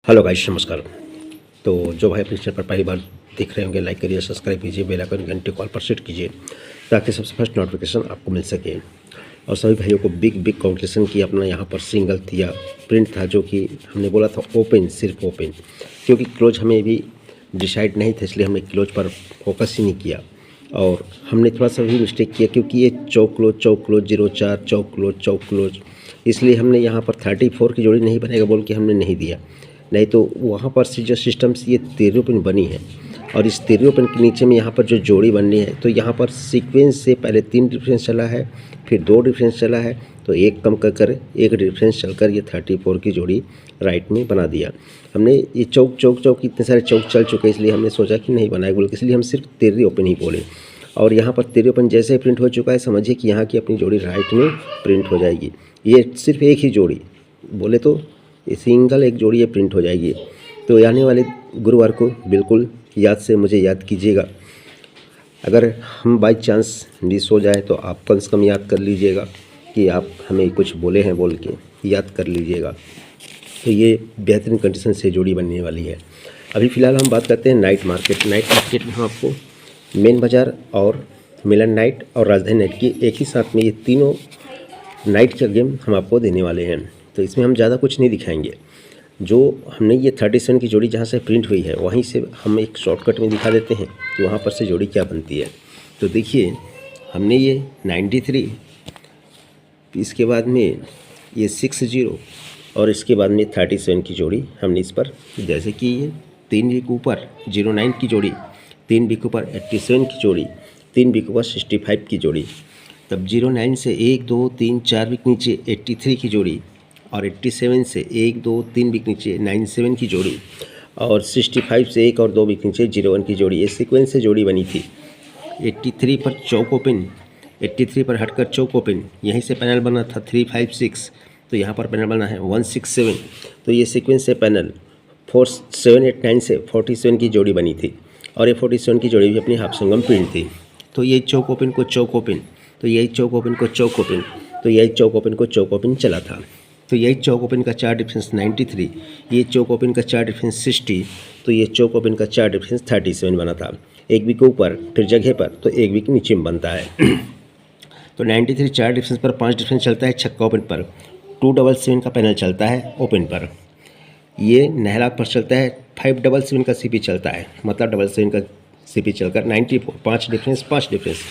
Hello guys, नमस्कार। तो जो भाई अपने चैनल पर पहली बार देख रहे होंगे, लाइक करिए, सब्सक्राइब कीजिए, बेल आइकन घंटे कॉल पर सेट कीजिए ताकि सबसे फर्स्ट नोटिफिकेशन आपको मिल सके। और सभी भाइयों को बिग कॉन्ग्रेचुलेसन की अपना यहाँ पर सिंगल या प्रिंट था, जो कि हमने बोला था ओपन, सिर्फ ओपन, क्योंकि क्लोज हमें भी डिसाइड नहीं था, इसलिए हमने क्लोज पर फोकस ही नहीं किया। और हमने थोड़ा सा भी मिस्टेक किया क्योंकि ये चौक क्लोज 04 चौक क्लोज, इसलिए हमने यहाँ पर 34 की जोड़ी नहीं बनेगा बोल के हमने नहीं दिया। नहीं तो वहाँ पर से जो सिस्टम से ये 13 पिन बनी है और इस 13 पिन के नीचे में यहाँ पर जो जोड़ी बननी है, तो यहाँ पर सीक्वेंस से पहले 3 डिफरेंस चला है, फिर 2 डिफरेंस चला है, तो एक कम कर एक डिफरेंस चलकर ये 34 की जोड़ी राइट में बना दिया हमने। ये चौक इतने सारे चौक चल चुके, इसलिए हमने सोचा कि नहीं बनाए बोल के, इसलिए हम सिर्फ 13 ओपन ही बोले। और यहाँ पर 13 ओपन जैसे ही प्रिंट हो चुका है, समझिए कि यहाँ की अपनी जोड़ी राइट में प्रिंट हो जाएगी। ये सिर्फ एक ही जोड़ी बोले तो ये सिंगल एक जोड़ी ये प्रिंट हो जाएगी। तो आने वाले गुरुवार को बिल्कुल याद से मुझे याद कीजिएगा। अगर हम बाई चांस मिस हो जाए तो आप कम से कम याद कर लीजिएगा कि आप हमें कुछ बोले हैं बोल के याद कर लीजिएगा। तो ये बेहतरीन कंडीशन से जोड़ी बनने वाली है। अभी फ़िलहाल हम बात करते हैं नाइट मार्केट में हम आपको मेन बाज़ार और मिलन नाइट और राजधानी नाइट की एक ही साथ में ये तीनों नाइट का गेम हम आपको देने वाले हैं। तो इसमें हम ज़्यादा कुछ नहीं दिखाएंगे। जो हमने ये 37 की जोड़ी जहाँ से प्रिंट हुई है, वहीं से हम एक शॉर्टकट में दिखा देते हैं कि वहाँ पर से जोड़ी क्या बनती है। तो देखिए, हमने ये 93, इसके बाद में ये 60 और इसके बाद में 37 की जोड़ी हमने इस पर, जैसे कि ये 3 वीक ऊपर 09 की जोड़ी, 3 वीक ऊपर 87 की जोड़ी, 3 वीक ऊपर 65 की जोड़ी, तब 09 से 1 2 3 4 वीक नीचे 83 की जोड़ी, और 87 से 1 2 3 वीक नीचे 97 की जोड़ी, और 65 से 1 और 2 वीक नीचे 01 की जोड़ी। ये सीक्वेंस से जोड़ी बनी थी। 83 पर चौक ओपन, 83 पर हटकर चौक ओपन, यहीं से पैनल बना था 356, तो यहाँ पर पैनल बना है 167। तो ये सीक्वेंस से पैनल 4789 से 47 की जोड़ी बनी थी, और ये 47 की जोड़ी भी अपनी हाफ संगम प्रिंट थी। तो ये चौक ओपन को चौक ओपन, तो यही चौक ओपन को चौक ओपन, तो यही चौक ओपन को चौक ओपन चला था। तो यही चौक ओपन का 4 डिफरेंस 93, ये चौक ओपन का 4 डिफरेंस 60, तो ये चौक ओपन का 4 डिफरेंस 37 बना था। एक वीक ऊपर फिर जगह पर, तो एक वीक नीचे में बनता है। तो 93 4 डिफरेंस पर 5 डिफरेंस चलता है छक्का ओपन पर, 277 का पैनल चलता है ओपन पर, ये नहला पर चलता है 577 का सीपी चलता है, मतलब 77 का सीपी चलकर 94, 5 डिफरेंस।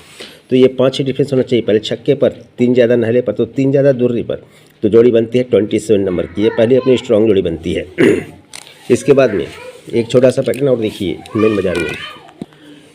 तो ये 5 ही डिफरेंस होना चाहिए, पहले छक्के पर 3 ज़्यादा नहले पर, तो 3 ज़्यादा दूरी पर, तो जोड़ी बनती है 27 नंबर की। ये पहले अपनी स्ट्रॉन्ग जोड़ी बनती है। इसके बाद में एक छोटा सा पैटर्न और देखिए मेन बाजार में,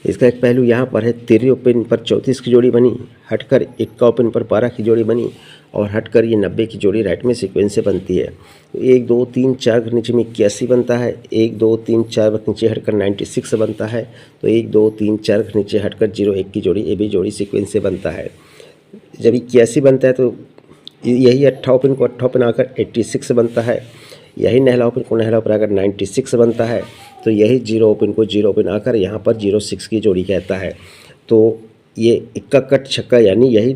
इसका एक पहलू यहाँ पर है 13 ओपन पर 34 की जोड़ी बनी, हटकर 1 ओपन पर 12 की जोड़ी बनी, और हटकर ये 90 की जोड़ी राइट में सीक्वेंस से बनती है। 1 2 3 4 के नीचे में 81 बनता है, 1 2 3 4 के नीचे हटकर 96 बनता है, तो 1 2 3 4 के नीचे हटकर 01 की जोड़ी, ये भी जोड़ी सीक्वेंस से बनता है। जब 81 बनता है तो यही 8 ओपन को 8 ओपन आकर 86 बनता है, यही नहला ओपन को नहला ओपन आकर 96 बनता है, तो यही 0 ओपन को 0 ओपन आकर यहाँ पर 06 की जोड़ी कहता है। तो ये इक्का कट छक्का, यानी यही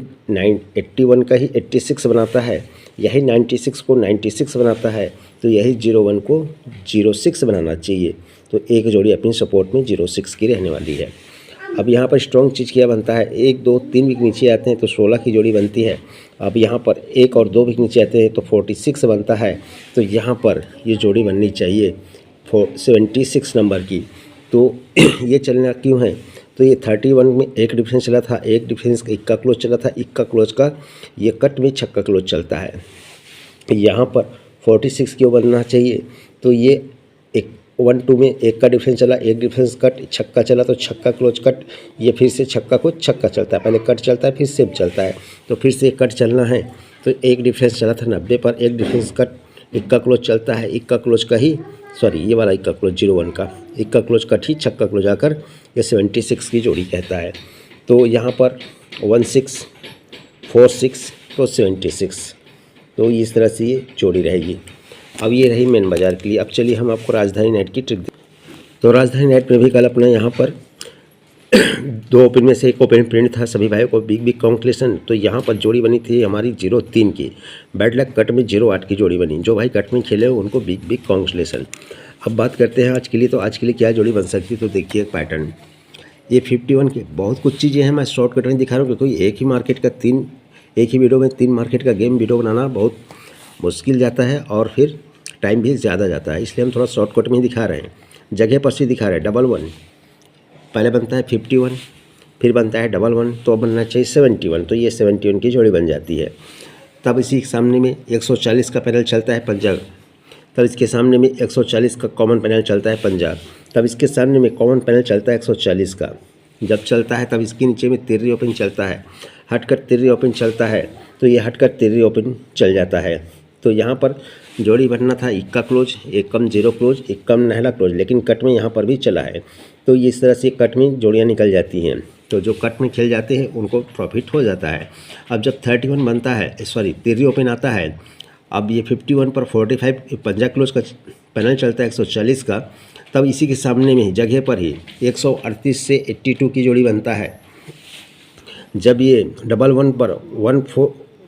81 का ही 86 बनाता है, यही 96 को 96 बनाता है, तो यही 01 को 06 बनाना चाहिए। तो एक जोड़ी अपनी सपोर्ट में 06 की रहने वाली है। अब यहाँ पर स्ट्रॉन्ग चीज़ क्या बनता है, 1 2 3 वीक नीचे आते हैं तो 16 की जोड़ी बनती है। अब यहाँ पर 1 और 2 वीक नीचे आते हैं तो 46 बनता है, तो यहाँ पर ये जोड़ी बननी चाहिए 76 नंबर की। तो ये चलना क्यों है, तो ये 31 में एक डिफरेंस चला था, एक डिफरेंस का इक्का क्लोज चला था, इक्का क्लोज का ये कट में छक्का क्लोज चलता है। यहाँ पर 46 क्यों बनना चाहिए, तो ये 1 2 में एक का डिफरेंस चला, एक डिफरेंस कट छक्का चला, तो छक्का क्लोज कट, ये फिर से छक्का को छक्का चलता है, पहले कट चलता है फिर सेव चलता है, तो फिर से कट चलना है। तो एक डिफरेंस चला था 90 पर, एक डिफरेंस कट इक्का क्लोज चलता है, इक्का क्लोज का ही ये वाला इक्का क्लोज 01 का इक्का क्लोज कट ही छक्का क्लोज आकर ये 76 की जोड़ी कहता है। तो यहाँ पर 16 46 तो 76, तो इस तरह से ये जोड़ी रहेगी। अब ये रही मेन बाज़ार के लिए। अब चलिए हम आपको राजधानी नाइट की ट्रिक। तो राजधानी नाइट में भी कल अपना यहाँ पर दो ओपन में से एक ओपन प्रिंट था सभी भाइयों को बिग बिग कॉन्क्लेशन। तो यहाँ पर जोड़ी बनी थी हमारी 0-3 की, बैड लक कट में 0-8 की जोड़ी बनी। जो भाई कट में खेले उनको बिग बिग कॉन्क्लेशन। अब बात करते हैं आज के लिए, तो आज के लिए क्या जोड़ी बन सकती है। तो देखिए पैटर्न, ये 51 के बहुत कुछ चीज़ें हैं, मैं शॉर्ट कट में दिखा रहा हूँ क्योंकि एक ही वीडियो में 3 मार्केट का गेम वीडियो बनाना बहुत मुश्किल जाता है और फिर टाइम भी ज़्यादा जाता है, इसलिए हम थोड़ा शॉर्टकट में ही दिखा रहे हैं। जगह पर से दिखा रहे हैं 11, पहले बनता है 51, फिर बनता है 11, तो बनना चाहिए 71, तो ये 71 की जोड़ी बन जाती है। तब इसी के सामने में 140 का पैनल चलता है पंजाब, तब इसके सामने में 140 का कॉमन पैनल चलता है पंजाब, तब इसके सामने में कॉमन पैनल चलता है 140 का। जब चलता है तब इसके नीचे में तिर्री ओपन चलता है, हटकर तिर्री ओपन चलता है, तो ये हटकर तिर्री ओपन चल जाता है। तो यहाँ पर जोड़ी बनना था इक्का क्लोज, एक कम 0 क्लोज, एक कम नहला क्लोज, लेकिन कट में यहाँ पर भी चला है। तो इस तरह से कट में जोड़ियाँ निकल जाती हैं। तो जो कट में खेल जाते हैं उनको प्रॉफिट हो जाता है। अब जब 31 बनता है, तिर्री ओपन आता है, अब ये 51 पर 45 पंजा क्लोज का पैनल चलता है 140 का, तब इसी के सामने में जगह पर ही 138 से 82 की जोड़ी बनता है। जब ये 11 पर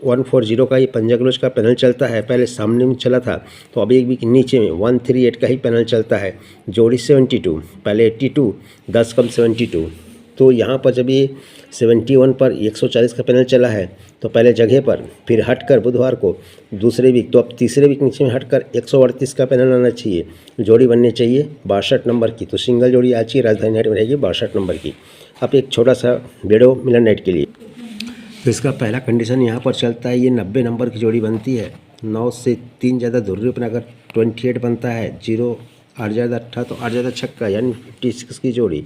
140 का ये पंजा क्लोज का पैनल चलता है, पहले सामने में चला था, तो अब एक भी नीचे में 138 का ही पैनल चलता है, जोड़ी 72, पहले 82, 10 कम 72। तो यहाँ पर जब ये 71 पर 140 का पैनल चला है, तो पहले जगह पर, फिर हटकर बुधवार को दूसरे वीक, तो अब तीसरे वीक नीचे में हटकर 138 का पैनल आना चाहिए, जोड़ी बननी चाहिए 62 नंबर की। तो सिंगल जोड़ी आज की राजधानी नाइट में रहेगी 62 नंबर की। अब एक छोटा सा वीडियो मिलन नाइट के लिए, तो इसका पहला कंडीशन यहाँ पर चलता है, ये 90 नंबर की जोड़ी बनती है, 9 से 3 ज़्यादा धुर्री ओपन, अगर 28 बनता है, 0 8 ज़्यादा 8 तो 8 ज़्यादा छक्का यानी 56 की जोड़ी।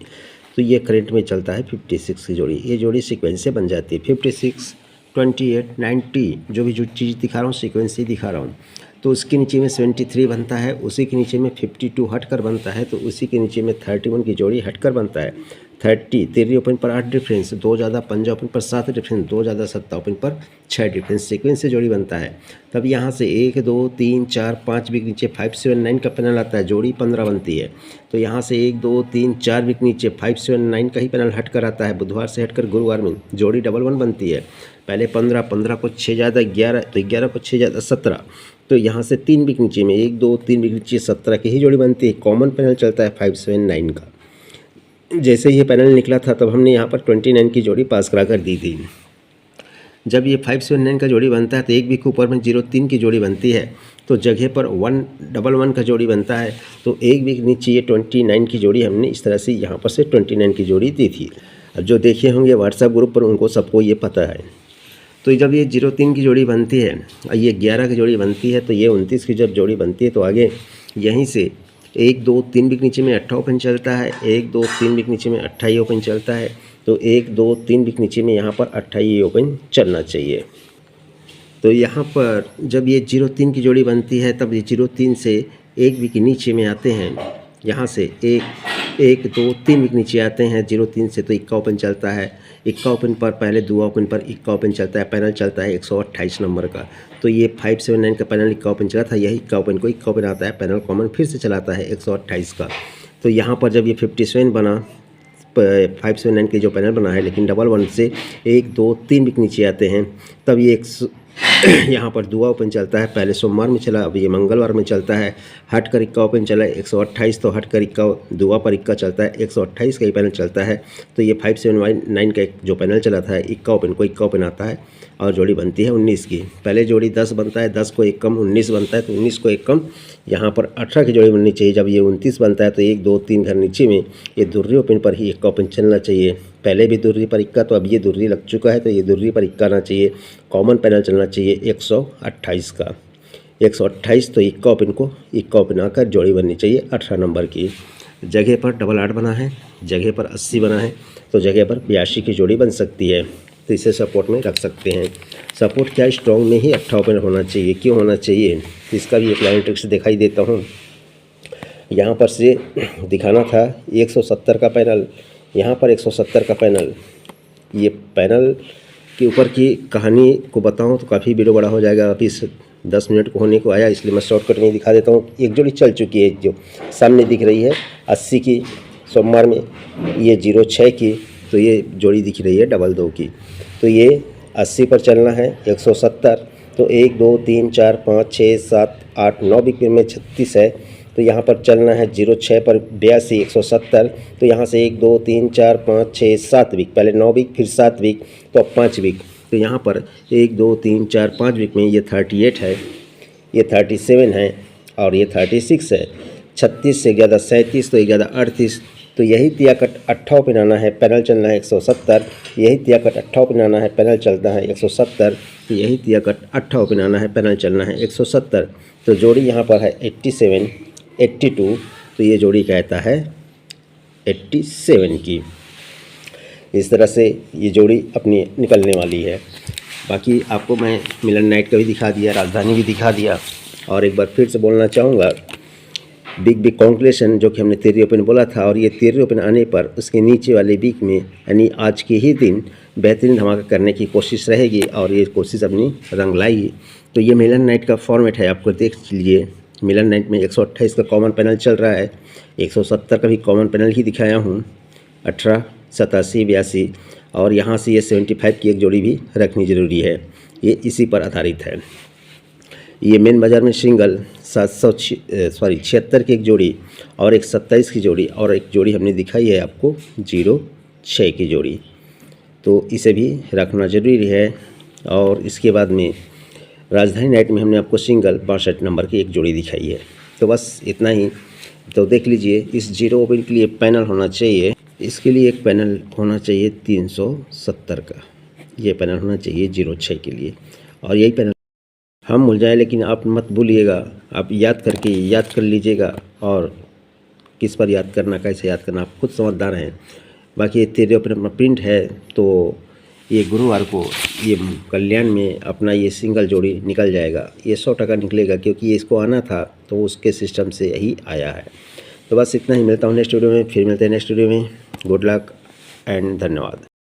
तो ये करंट में चलता है 56 की जोड़ी, ये जोड़ी सीक्वेंस से बन जाती है 56, 28, 90, जो भी जो चीज़ दिखा रहा हूँ सीक्वेंस ही दिखा रहा हूँ। तो उसके नीचे में 73 बनता है, उसी के नीचे में 52 हटकर बनता है, तो उसी के नीचे में 31 की जोड़ी हटकर बनता है। 30 तिर्री ओपन पर 8 डिफरेंस, 2 ज़्यादा पंजा ओपन पर 7 डिफरेंस, 2 ज़्यादा सत्ता ओपन पर 6 डिफरेंस, सीक्वेंस से जोड़ी बनता है। तब यहाँ से 1 2 3 4 5 वीक नीचे 5 7 9 का पैनल आता है, जोड़ी 15 बनती है। तो यहाँ से 1 2 3 4 वीक नीचे 5 7 9 का ही पैनल हटकर आता है, बुधवार से हटकर गुरुवार में जोड़ी 11 बनती है। पहले 15, 15 को 6 ज़्यादा 11, तो 11 को 6 ज़्यादा 17। तो यहाँ से 3 वीक नीचे में 1 2 3 वीक नीचे 17 की ही जोड़ी बनती है। कॉमन पैनल चलता है 5 7 9 का। जैसे ये पैनल निकला था तब हमने यहाँ पर 29 की जोड़ी पास करा कर दी थी। जब ये 579 का जोड़ी बनता है तो एक वीक ऊपर में 03 की जोड़ी बनती है, तो जगह पर 111 का जोड़ी बनता है, तो एक वीक नीचे ये 29 की जोड़ी हमने इस तरह से यहाँ पर से 29 की जोड़ी दी थी। अब जो देखे होंगे व्हाट्सएप ग्रुप पर उनको सबको ये पता है। तो जब ये 03 की जोड़ी बनती है और ये 11 की जोड़ी बनती है, तो ये 29 की जब जोड़ी बनती है तो आगे यहीं से 1 2 3 वीक नीचे में 18 ओपन चलता है, 1 2 3 वीक नीचे में 28 ओपन चलता है, तो 1 2 3 वीक नीचे में यहाँ पर 28 ओपन चलना चाहिए। तो यहाँ पर जब ये 03 की जोड़ी बनती है तब ये 03 से 1 वीक नीचे में आते हैं, यहाँ से 1 2 3 वीक नीचे आते हैं 03 से, तो 1 ओपन चलता है। 1 ओपन पर पहले 2 ओपन पर 1 ओपन चलता है, पैनल चलता है 128 नंबर का। तो ये 579 का पैनल 1 ओपन चला था, यही 1 ओपन को 1 ओपन आता है, पैनल कॉमन फिर से चलाता है 128 का। तो यहाँ पर जब ये 57 बना, 579 के जो पैनल बना है, लेकिन 11 से 1 2 3 वीक नीचे आते हैं, तब ये यहाँ पर 2 ओपन चलता है, पहले सोमवार में चला, अब ये मंगलवार में चलता है, हट कर 1 ओपन चला 128, तो हट कर 2 पर 1 चलता है, 128 का ही पैनल चलता है। तो ये 579 का जो पैनल चला था 1 ओपन को 1 ओपन आता है और जोड़ी बनती है 19 की। पहले जोड़ी 10 बनता है, 10 को 1 कम 19 बनता है, तो 19 को 1 कम यहाँ पर 18 की जोड़ी बननी चाहिए। जब ये 29 बनता है तो 1 2 3 घर नीचे में ये दुर्री ओपन पर ही 1 ओपन चलना चाहिए। पहले भी दुर्री पर 1, तो अब ये दुर्री लग चुका है तो ये दुर्री पर 1 आना चाहिए। कॉमन पैनल चलना चाहिए 128 का, 128, तो 1 ओपन को 1 ओपन आकर जोड़ी बननी चाहिए 18 नंबर की। जगह पर 88 बना है, जगह पर 80 बना है, तो जगह पर 82 की जोड़ी बन सकती है, तो इसे सपोर्ट में रख सकते हैं। सपोर्ट क्या स्ट्रॉन्ग में ही 18 ओपन होना चाहिए, क्यों होना चाहिए इसका भी एक लाइन ट्रिक्स दिखाई देता हूँ। यहाँ पर से दिखाना था 170 का पैनल, यहाँ पर 170 का पैनल, ये पैनल के ऊपर की कहानी को बताऊँ तो काफ़ी वीडियो बड़ा हो जाएगा, अभी 10 मिनट को होने को आया, इसलिए मैं शॉर्टकट में दिखा देता हूँ। एक जोड़ी चल चुकी है जो सामने दिख रही है 80 की सोमवार में, ये 06 की तो ये जोड़ी दिख रही है डबल 2 की। तो ये 80 पर चलना है 170। तो 1 2 3 4 5 6 7 8 9 बिक में 36 है, तो यहाँ पर चलना है 06 पर 82 170। तो यहाँ से 1 2 3 4 5 6 7 बिक, पहले 9 बिक फिर 7 बिक, तो अब 5 बिक। तो यहाँ पर 1 2 3 4 5 बिक में ये 38 है, ये 37 है और ये 36 है। 36 से 11 37, तो 11 38। तो यही तियाकट 28 पे आना है, पैनल चलना है 170। यही तियाकट 28 पे आना है, पैनल चलता है 170। तो यही तियाकट 28 पे आना है, पैनल चलना है 170। तो जोड़ी यहाँ पर है 87 82। तो ये जोड़ी कहता है 87 की। इस तरह से ये जोड़ी अपनी निकलने वाली है। बाकी आपको मैं मिलन नाइट का भी दिखा दिया, राजधानी भी दिखा दिया, और एक बार फिर से बोलना चाहूँगा बिग बिग कॉन्क्लेशन जो कि हमने 13 ओपन बोला था, और ये 13 ओपन आने पर उसके नीचे वाले वीक में यानी आज के ही दिन बेहतरीन धमाका करने की कोशिश रहेगी, और ये कोशिश अपनी रंग लाएगी। तो ये मिलन नाइट का फॉर्मेट है, आपको देख लीजिए। मिलन नाइट में 128 का कॉमन पैनल चल रहा है, 170 का भी कॉमन पैनल ही दिखाया हूँ, 18 87 82, और यहाँ से ये 75 की एक जोड़ी भी रखनी ज़रूरी है, ये इसी पर आधारित है। ये मेन बाज़ार में सिंगल 76 की एक जोड़ी, और एक 27 की जोड़ी, और एक जोड़ी हमने दिखाई है आपको 06 की जोड़ी, तो इसे भी रखना ज़रूरी है। और इसके बाद में राजधानी नाइट में हमने आपको सिंगल 62 नंबर की एक जोड़ी दिखाई है। तो बस इतना ही। तो देख लीजिए, इस 0 ओपन के लिए पैनल होना चाहिए, इसके लिए एक पैनल होना चाहिए 370 का, ये पैनल होना चाहिए 06 के लिए। और यही पैनल हम भूल जाए, लेकिन आप मत भूलिएगा, आप याद कर लीजिएगा। और किस पर याद करना, कैसे याद करना, आप खुद समझदार हैं। बाकी ये 13 ओपन अपना प्रिंट है, तो ये गुरुवार को ये कल्याण में अपना ये सिंगल जोड़ी निकल जाएगा। ये 100% निकलेगा, क्योंकि ये इसको आना था तो उसके सिस्टम से यही आया है। तो बस इतना ही। मिलता हूँ नेक्स्ट वीडियो में, फिर मिलते हैं नेक्स्ट वीडियो में। गुड लक एंड धन्यवाद।